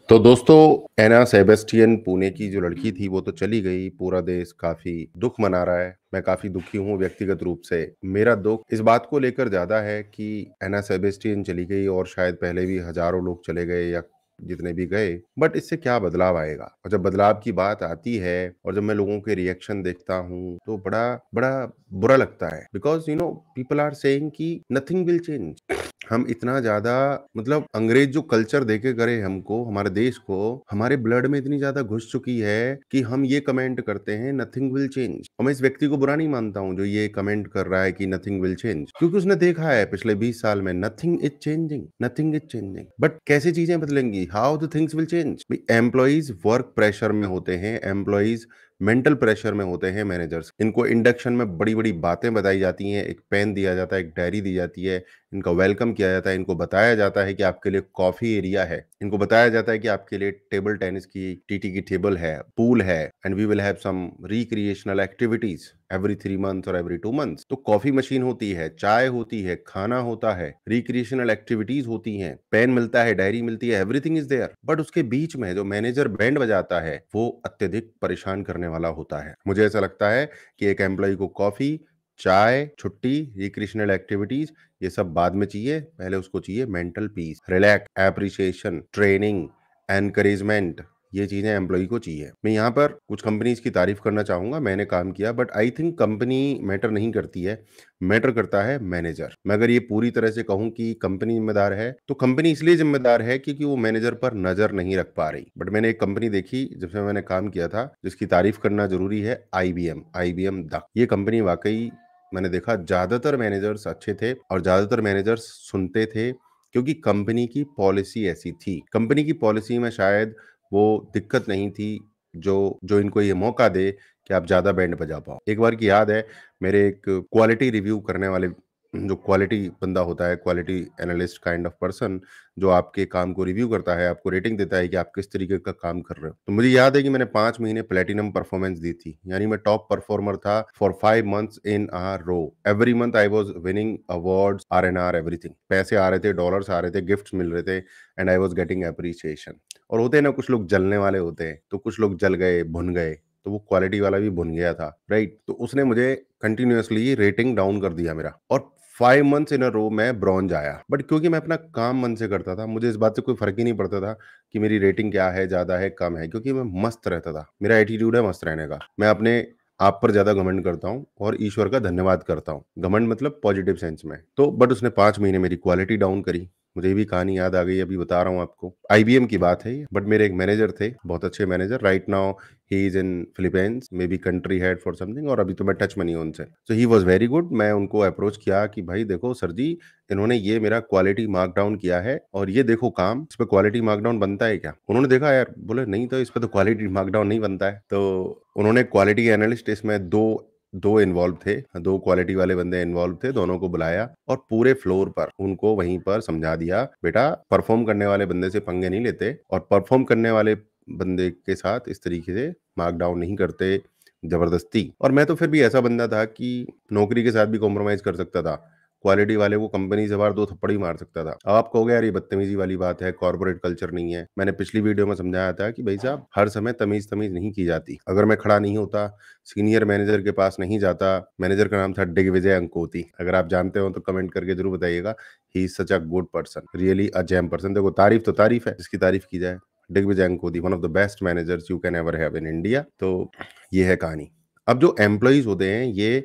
तो दोस्तों, एना सेबेस्टियन पुणे की जो लड़की थी वो तो चली गई। पूरा देश काफी दुख मना रहा है। मैं काफी दुखी हूँ व्यक्तिगत रूप से। मेरा दुख इस बात को लेकर ज्यादा है कि एना सेबेस्टियन चली गई और शायद पहले भी हजारों लोग चले गए या जितने भी गए, बट इससे क्या बदलाव आएगा। और जब बदलाव की बात आती है और जब मैं लोगों के रिएक्शन देखता हूँ तो बड़ा बड़ा बुरा लगता है। बिकॉज पीपल आर सेइंग कि नथिंग विल चेंज। हम इतना ज्यादा, मतलब अंग्रेज जो कल्चर देके करे हमको, हमारे देश को, हमारे ब्लड में इतनी ज्यादा घुस चुकी है कि हम ये कमेंट करते हैं नथिंग विल चेंज। और मैं इस व्यक्ति को बुरा नहीं मानता हूं जो ये कमेंट कर रहा है कि नथिंग विल चेंज, क्योंकि उसने देखा है पिछले 20 साल में nothing is changing, nothing is changing. But कैसे चीजें बदलेंगी, how the things will change. Employees work pressure में होते हैं, एम्प्लॉइज मेंटल प्रेशर में होते हैं। मैनेजर्स, इनको इंडक्शन में बड़ी बड़ी बातें बताई जाती हैं, एक पेन दिया जाता है, एक डायरी दी जाती है, इनका वेलकम किया जाता है, इनको बताया जाता है कि आपके लिए कॉफी एरिया है, इनको बताया जाता है कि आपके लिए टेबल टेनिस की टीटी की टेबल है, पूल है, and we will have some recreational activities every 3 months और एवरी 2 मंथ्स। तो कॉफी मशीन होती है, चाय होती है, खाना होता है, रिक्रिएशनल एक्टिविटीज होती हैं, पेन मिलता है, डायरी मिलती है, एवरीथिंग इज देयर। बट उसके बीच में जो मैनेजर बैंड बजाता है वो अत्यधिक परेशान करने वाला होता है। मुझे ऐसा लगता है कि एक एम्प्लॉय को कॉफी, चाय, छुट्टी, रिक्रिएशनल एक्टिविटीज, ये सब बाद में चाहिए। पहले उसको चाहिए mental peace, relax, appreciation, training, encouragement. ये चीजें एम्प्लॉय को चाहिए। मैं यहाँ पर कुछ कंपनीज की तारीफ करना चाहूंगा, मैंने काम किया, but I think company matter नहीं करती है, मैटर करता है मैनेजर। मैं अगर ये पूरी तरह से कहूं कि कंपनी जिम्मेदार है तो कंपनी इसलिए जिम्मेदार है क्योंकि वो मैनेजर पर नजर नहीं रख पा रही। बट मैंने एक कंपनी देखी जब से मैंने काम किया था, जिसकी तारीफ करना जरूरी है, आईबीएम। आईबीएम द ये कंपनी वाकई, मैंने देखा ज्यादातर मैनेजर्स अच्छे थे और ज्यादातर मैनेजर्स सुनते थे, क्योंकि कंपनी की पॉलिसी ऐसी थी। कंपनी की पॉलिसी में शायद वो दिक्कत नहीं थी जो जो इनको ये मौका दे कि आप ज्यादा बैंड बजा पाओ। एक बार की याद है, मेरे एक क्वालिटी रिव्यू करने वाले, जो क्वालिटी बंदा होता है, quality analyst kind of person, जो आपके काम को रिव्यू करता है, आपको रेटिंग देता है कि आप किस तरीके का काम कर रहे हो। तो मुझे याद है कि मैंने 5 महीने प्लेटिनम परफॉर्मेंस दी थी, यानी मैं टॉप परफॉर्मर था for 5 months in a row. Every month I was winning awards, or everything. पैसे आ रहे थे, डॉलर्स आ रहे थे, गिफ्ट्स मिल रहे थे, and I was getting appreciation. और होते हैं ना, कुछ लोग जलने वाले होते हैं, तो कुछ लोग जल गए, भुन गए, तो वो क्वालिटी वाला भी भुन गया था, राइट। तो उसने मुझे कंटिन्यूअसली रेटिंग डाउन कर दिया मेरा, और 5 मंथ्स इन अ रो में ब्रॉन्ज आया। बट क्योंकि मैं अपना काम मन से करता था, मुझे इस बात से कोई फर्क ही नहीं पड़ता था कि मेरी रेटिंग क्या है, ज्यादा है, कम है, क्योंकि मैं मस्त रहता था। मेरा एटीट्यूड है मस्त रहने का। मैं अपने आप पर ज्यादा घमंड करता हूँ और ईश्वर का धन्यवाद करता हूँ। घमंड मतलब पॉजिटिव सेंस में। तो बट उसने 5 महीने मेरी क्वालिटी डाउन करी। मुझे भी कहानी याद आ गई, अभी बता रहा हूँ आपको। आईबीएम की बात है ये। बट मेरे एक मैनेजर थे, बहुत अच्छे manager. Right now he is in Philippines, may be country head for something, और अभी तो मैं टच में नहीं हूं उनसे। सो ही वॉज वेरी गुड। मैं उनको अप्रोच किया कि भाई देखो सर जी, इन्होंने ये मेरा क्वालिटी मार्क डाउन किया है, और ये देखो काम, इस पे क्वालिटी मार्क डाउन बनता है क्या। उन्होंने देखा, यार, बोले नहीं तो इस पे तो क्वालिटी मार्क डाउन नहीं बनता है। तो उन्होंने क्वालिटी एनालिस्ट, इसमें दो दो इन्वॉल्व थे, दो क्वालिटी वाले बंदे इन्वॉल्व थे, दोनों को बुलाया और पूरे फ्लोर पर उनको वहीं पर समझा दिया, बेटा परफॉर्म करने वाले बंदे से पंगे नहीं लेते, और परफॉर्म करने वाले बंदे के साथ इस तरीके से मार्क डाउन नहीं करते जबरदस्ती। और मैं तो फिर भी ऐसा बंदा था कि नौकरी के साथ भी कॉम्प्रोमाइज कर सकता था। क्वालिटी वाले को कंपनी से बाहर 2 थप्पड़ ही मार सकता था। अब आप कहोगे यार ये बदतमीजी वाली बात है, कॉर्पोरेट कल्चर नहीं है। मैंने पिछली वीडियो में समझाया था कि भाई साहब, हर समय तमीज तमीज नहीं की जाती। अगर मैं खड़ा नहीं होता, सीनियर मैनेजर के पास नहीं जाता, मैनेजर का नाम था दिग्विजय अंकोती, अगर आप जानते हो तो कमेंट करके जरूर बताइएगा। He is such a good person, really a gem person. देखो, तारीफ तो तारीफ है, जिसकी तारीफ की जाए। Digvijay Ankoti, one of the best managers you can ever have in India. तो ये है कहानी। अब जो एम्प्लॉइज होते हैं, ये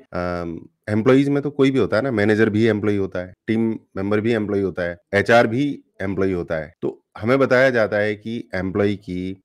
एम्प्लॉइज में तो कोई भी होता है ना, मैनेजर भी एम्प्लॉय होता है, टीम मेंबर भी एम्प्लॉय होता है, एचआर भी एम्प्लॉय होता है। तो हमें बताया जाता है कि एम्प्लॉय की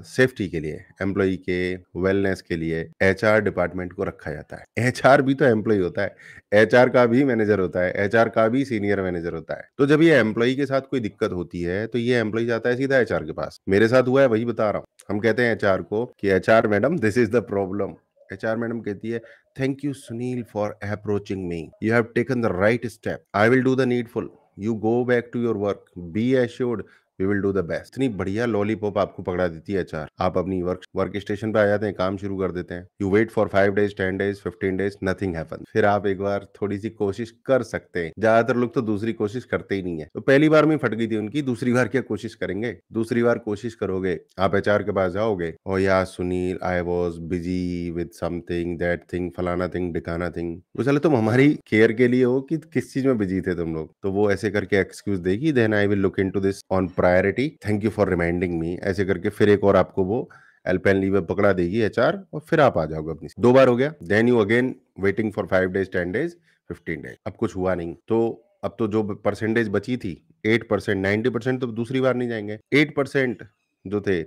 सेफ्टी के लिए, एम्प्लॉय के वेलनेस के लिए एचआर डिपार्टमेंट को रखा जाता है। एचआर भी तो एम्प्लॉय होता है, एचआर का भी मैनेजर होता है, एचआर का भी सीनियर मैनेजर होता है। तो जब ये एम्प्लॉय के साथ कोई दिक्कत होती है तो ये एम्प्लॉय जाता है सीधा एचआर के पास। मेरे साथ हुआ है, वही बता रहा हूँ। हम कहते हैं एचआर को कि HR madam, this is the problem. HR madam कहती है, thank you Sunil for approaching me, you have taken the right step, I will do the needful, you go back to your work, be assured, we will do the best. इतनी बढ़िया lollipop आपको पकड़ा देती है HR. आप अपनी work station पे आ जाते हैं, काम शुरू कर देते हैं। You wait for 5 days, 10 days, 15 days, nothing happen. फिर आप एक बार थोड़ी सी कोशिश कर सकते हैं। ज्यादातर लोग तो दूसरी कोशिश करते ही नहीं है। तो पहली बार में फट गई थी उनकी, दूसरी बार क्या कोशिश करेंगे? दूसरी बार कोशिश करोगे, आप एचआर के पास जाओगे, और या Sunil, I was busy with something, that thing, फलाना थिंग, ढिकाना थिंग। वो चले तुम हमारी केयर के लिए हो कि किस चीज में बिजी थे तुम लोग? तो वो ऐसे करके एक्सक्यूज देगी, then I will look into this on priority, thank you for reminding me, ऐसे करके फिर एक और आपको वो एल्पेन लीव पकड़ा देगी एचआर, और फिर आप आ जाओगे अपनी। 2 बार हो गया, then you again waiting for 5 days, 10 days, 15 days, अब कुछ हुआ नहीं। तो अब तो जो परसेंटेज बची थी 8%, 90% तो दूसरी बार नहीं जाएंगे। 8% जो थे,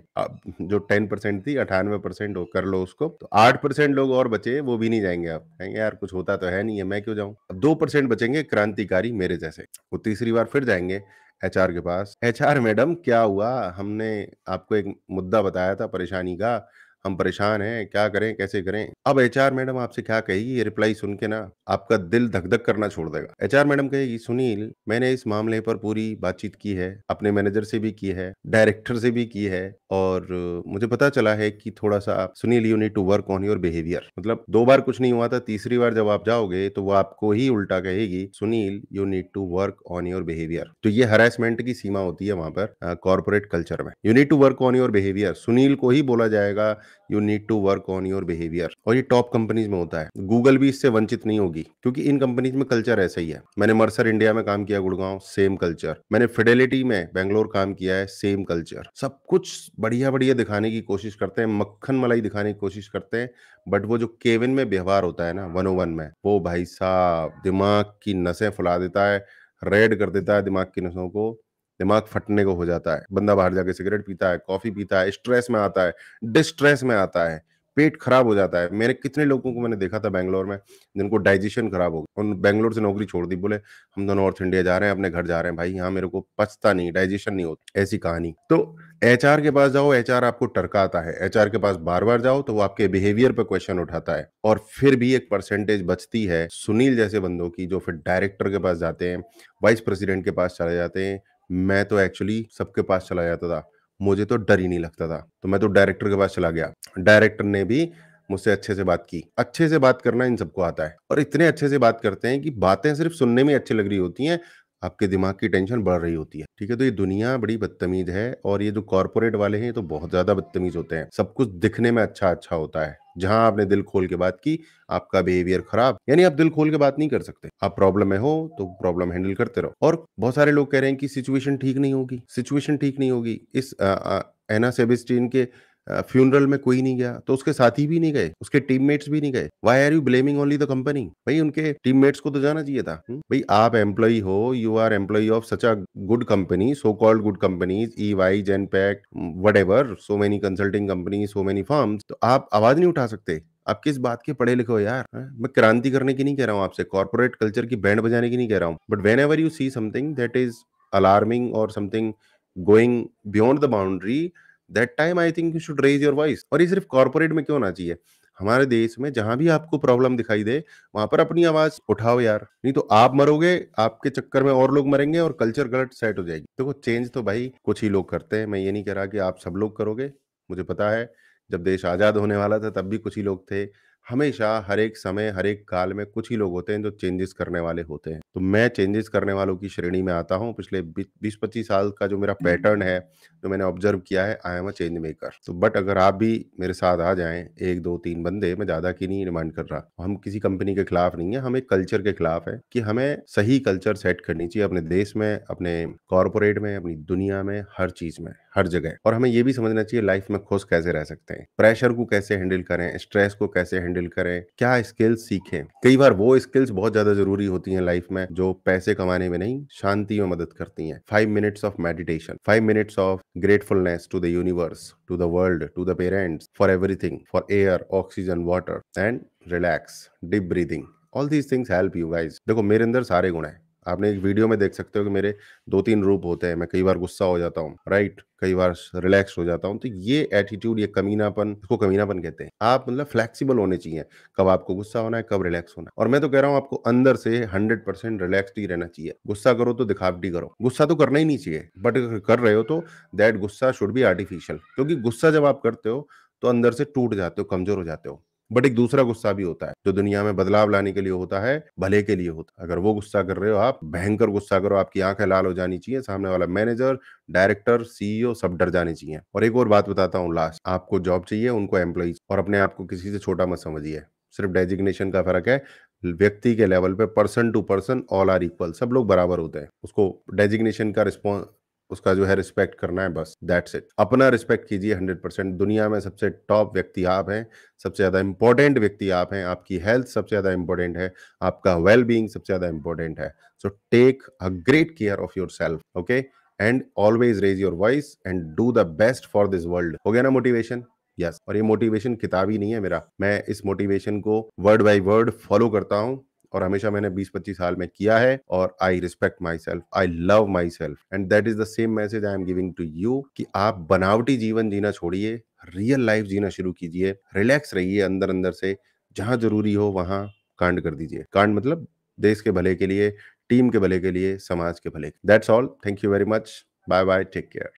जो 10% थी, 98% कर लो उसको, तो 8% लोग और बचे, वो भी नहीं जाएंगे। आप कहेंगे यार कुछ होता तो है नहीं है, मैं क्यों जाऊं? अब 2% बचेंगे क्रांतिकारी मेरे जैसे, वो तीसरी बार फिर जाएंगे एचआर के पास। एचआर मैडम क्या हुआ, हमने आपको एक मुद्दा बताया था परेशानी का, हम परेशान हैं, क्या करें, कैसे करें? अब एचआर मैडम आपसे क्या कहेगी, ये रिप्लाई सुन के ना आपका दिल धक धक करना छोड़ देगा। एचआर मैडम कहेगी, सुनील, मैंने इस मामले पर पूरी बातचीत की है, अपने मैनेजर से भी की है, डायरेक्टर से भी की है, और मुझे पता चला है कि थोड़ा सा Sunil, you need to work on your behaviour. मतलब 2 बार कुछ नहीं हुआ था, तीसरी बार जब आप जाओगे तो वो आपको ही उल्टा कहेगी, Sunil, you need to work on your behaviour. तो ये हरासमेंट की सीमा होती है वहां पर कॉर्पोरेट कल्चर में। You need to work on your behaviour, Sunil को ही बोला जाएगा, you need to work on your behaviour. और ये टॉप कंपनीज में होता है, गूगल भी इससे वंचित नहीं होगी, क्योंकि इन कंपनीज में कल्चर ऐसा ही है। मैंने मर्सर इंडिया में काम किया, गुड़गांव, सेम कल्चर। मैंने फिडेलिटी में बेंगलोर काम किया है, सेम कल्चर। सब कुछ बढ़िया बढ़िया दिखाने की कोशिश करते हैं, मक्खन मलाई दिखाने की कोशिश करते हैं, बट वो जो केविन में व्यवहार होता है ना 101 में, वो भाई साहब दिमाग की नसें फुला देता है, रेड कर देता है दिमाग की नसों को, दिमाग फटने को हो जाता है। बंदा बाहर जाके सिगरेट पीता है, कॉफी पीता है, स्ट्रेस में आता है, डिस्ट्रेस में आता है, पेट खराब हो जाता है। मेरे कितने लोगों को मैंने देखा था बैंगलोर में, जिनको डाइजेशन खराब हो गया, उन बैंगलोर से नौकरी छोड़ दी, बोले हम तो नॉर्थ इंडिया जा रहे हैं, अपने घर जा रहे हैं भाई, यहाँ मेरे को पचता नहीं, डाइजेशन नहीं होता। ऐसी कहानी। तो एचआर के पास जाओ, एचआर आपको टरकाता है। एचआर के पास बार बार जाओ तो वो आपके बिहेवियर पे क्वेश्चन उठाता है, और फिर भी एक परसेंटेज बचती है सुनील जैसे बंदों की, जो फिर डायरेक्टर के पास जाते हैं, वाइस प्रेसिडेंट के पास चले जाते हैं। मैं तो एक्चुअली सबके पास चला जाता था, मुझे तो डर ही नहीं लगता था, तो मैं तो डायरेक्टर के पास चला गया। डायरेक्टर ने भी मुझसे अच्छे से बात की। अच्छे से बात करना इन सबको आता है, और इतने अच्छे से बात करते हैं कि बातें सिर्फ सुनने में अच्छी लग रही होती हैं, आपके दिमाग की टेंशन बढ़ रही होती है। ठीक है, तो ये दुनिया बड़ी बदतमीज है, और ये जो कॉर्पोरेट वाले हैं ये तो बहुत ज्यादा बदतमीज होते हैं। सब कुछ दिखने में अच्छा अच्छा होता है, जहां आपने दिल खोल के बात की, आपका बिहेवियर खराब। यानी आप दिल खोल के बात नहीं कर सकते। आप प्रॉब्लम में हो तो प्रॉब्लम हैंडल करते रहो। और बहुत सारे लोग कह रहे हैं कि सिचुएशन ठीक नहीं होगी, सिचुएशन ठीक नहीं होगी। इस एना सेबेस्टियन के फ्यूनरल में कोई नहीं गया, तो उसके साथी भी नहीं गए, उसके टीममेट्स भी नहीं गए। Why are you blaming only the company? भाई उनके टीममेट्स को तो जाना चाहिए था। भाई आप एम्प्लॉय हो, you are employ of such a good company, so called good companies, EY, Genpact, whatever, so many consulting company, so many firms. तो आप आवाज नहीं उठा सकते? आप किस बात के पढ़े लिखे हो यार? मैं क्रांति करने की नहीं कह रहा हूँ आपसे, कॉर्पोरेट कल्चर की बैंड बजाने की नहीं कह रहा हूँ, but whenever you see something that is alarming और something going beyond the boundary, that time I think you should raise your voice. और ये सिर्फ कॉर्पोरेट में क्यों ना चाहिए, हमारे देश में जहां भी आपको प्रॉब्लम दिखाई दे, वहां पर अपनी आवाज उठाओ यार। नहीं तो आप मरोगे, आपके चक्कर में और लोग मरेंगे, और कल्चर गलत सेट हो जाएगी। देखो चेंज तो भाई कुछ ही लोग करते हैं, मैं ये नहीं कह रहा कि आप सब लोग करोगे। मुझे पता है जब देश आजाद होने वाला था तब भी कुछ ही लोग थे। हमेशा हर एक समय हर एक काल में कुछ ही लोग होते हैं जो चेंजेस करने वाले होते हैं। तो मैं चेंजेस करने वालों की श्रेणी में आता हूँ। पिछले 20-25 साल का जो मेरा पैटर्न है, जो मैंने ऑब्जर्व किया है, I am a change maker. तो बट अगर आप भी मेरे साथ आ जाएं, 1 2 3 बंदे, मैं ज्यादा की नहीं डिमांड कर रहा, हम किसी कंपनी के खिलाफ नहीं है, हम एक कल्चर के खिलाफ है कि हमें सही कल्चर सेट करनी चाहिए अपने देश में, अपने कॉर्पोरेट में, अपनी दुनिया में, हर चीज में, हर जगह। और हमें ये भी समझना चाहिए लाइफ में खुश कैसे रह सकते हैं, प्रेशर को कैसे हैंडल करें, स्ट्रेस को कैसे हैंडल करें, क्या स्किल्स सीखें। कई बार वो स्किल्स बहुत ज्यादा जरूरी होती हैं लाइफ में, जो पैसे कमाने में नहीं, शांति में मदद करती हैं। 5 minutes of meditation, 5 minutes of gratefulness to the universe, to the world, to the parents, for everything, for air, oxygen, water, and relax, deep breathing. All these things help you guys. देखो मेरे अंदर सारे गुण हैं, आपने एक video में देख सकते हो कि मेरे 2-3 रूप होते हैं। मैं कई बार गुस्सा हो जाता हूँ, राइट? कई बार रिलैक्स हो जाता हूँ। तो ये एटीट्यूड, ये कमीनापन, इसको कमीनापन कहते हैं। आप मतलब फ्लेक्सिबल होने चाहिए, कब आपको गुस्सा होना है, कब रिलैक्स होना है। और मैं तो कह रहा हूँ आपको अंदर से 100% रिलैक्स्ड ही रहना चाहिए। गुस्सा करो तो दिखावटी करो, गुस्सा तो करना ही नहीं चाहिए, बट अगर कर रहे हो तो दैट गुस्सा शुड बी आर्टिफिशियल, क्योंकि गुस्सा जब आप करते हो तो अंदर से टूट जाते हो, कमज़ोर हो जाते हो। बट एक दूसरा गुस्सा भी होता है, जो दुनिया में बदलाव लाने के लिए होता है, भले के लिए होता है। अगर वो गुस्सा कर रहे हो आप, भयंकर गुस्सा करो, आपकी आँखें लाल हो जानी चाहिए, सामने वाला मैनेजर, डायरेक्टर, सीईओ सब डर जाने चाहिए। और एक और बात बताता हूँ लास्ट, आपको जॉब चाहिए, उनको एम्प्लॉइज़, और अपने आप को किसी से छोटा मत समझिए। सिर्फ डेजिग्नेशन का फ़र्क है, व्यक्ति के लेवल पे person to person all are equal, सब लोग बराबर होते हैं। उसको डेजिग्नेशन का रिस्पॉन्स, उसका जो है रिस्पेक्ट करना है, बस दैट्स इट। अपना रिस्पेक्ट कीजिए 100%। दुनिया में सबसे टॉप व्यक्ति आप हैं, सबसे ज़्यादा इम्पोर्टेंट व्यक्ति आप हैं, आपकी हेल्थ सबसे ज़्यादा इम्पोर्टेंट है, आपका वेल बीइंग सबसे ज़्यादा इम्पोर्टेंट है। So take a great care of yourself, okay? And always raise your voice and do the best for this world. हो गया ना मोटिवेशन? यस। और ये मोटिवेशन किताबी नहीं है मेरा, मैं इस मोटिवेशन को वर्ड बाय वर्ड फॉलो करता हूँ, और हमेशा मैंने 20-25 साल में किया है, और I respect my self, I love my self, and that is the same message I am giving to you कि आप बनावटी जीवन जीना छोड़िए, रियल लाइफ जीना शुरू कीजिए, रिलैक्स रहिए अंदर अंदर से, जहां जरूरी हो वहां कांड कर दीजिए। कांड मतलब देश के भले के लिए, टीम के भले के लिए, समाज के भले। That's all, thank you very much, bye bye, take care.